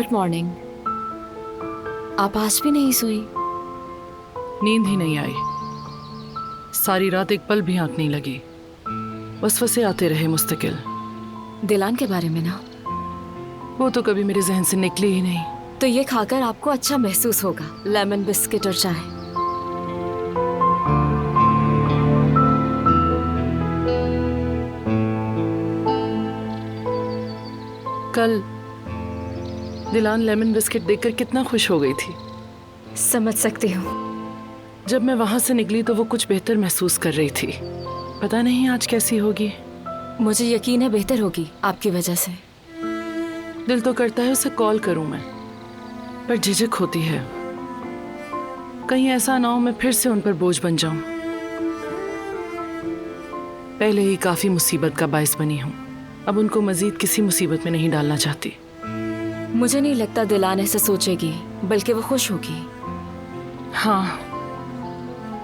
Good morning. आप आज भी नहीं सोई? नींद ही नहीं आई। सारी रात एक पल भी आंख नहीं लगी। वसवसे आते रहे मुस्तकिल। दिलान के बारे में ना? वो तो कभी मेरे जहन से निकली ही नहीं। तो ये खाकर आपको अच्छा महसूस होगा, लेमन बिस्किट और चाय। कल दिलान लेमन बिस्किट देखकर कितना खुश हो गई थी। समझ सकती हूँ। जब मैं वहां से निकली तो वो कुछ बेहतर महसूस कर रही थी। पता नहीं आज कैसी होगी। मुझे यकीन है बेहतर होगी आपकी वजह से। दिल तो करता है उसे कॉल करूं मैं, पर झिझक होती है। कहीं ऐसा ना हो मैं फिर से उन पर बोझ बन जाऊं। पहले ही काफी मुसीबत का बायस बनी हूं, अब उनको मजीद किसी मुसीबत में नहीं डालना चाहती। मुझे नहीं लगता दिलान ऐसा सोचेगी, बल्कि वो खुश होगी। हाँ,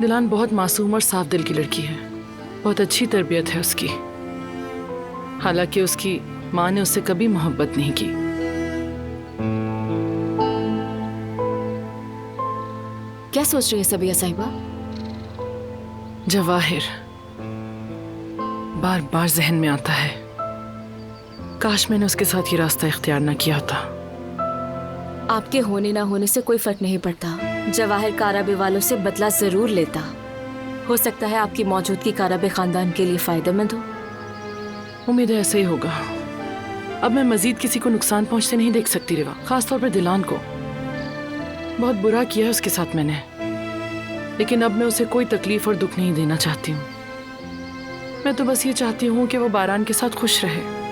दिलान बहुत मासूम और साफ दिल की लड़की है। बहुत अच्छी तरबियत है उसकी। हालांकि उसकी माँ ने उससे कभी मोहब्बत नहीं की। क्या सोच रही है सबिया साहिबा? जवाहिर बार बार जहन में आता है। काश मैंने उसके साथ ये रास्ता इख्तियार न किया होता। आपके होने ना होने से कोई फर्क नहीं पड़ता। जवाहिर काराबे वालों से बदला जरूर लेता। हो सकता है आपकी मौजूदगी काराबे खानदान के लिए फायदेमंद हो। उम्मीद है ऐसा ही होगा। अब मैं मजीद किसी को नुकसान पहुंचते नहीं देख सकती रिवा, खासतौर पर दिलान को। बहुत बुरा किया है उसके साथ मैंने, लेकिन अब मैं उसे कोई तकलीफ और दुख नहीं देना चाहती हूँ। मैं तो बस ये चाहती हूँ कि वो बारान के साथ खुश रहे।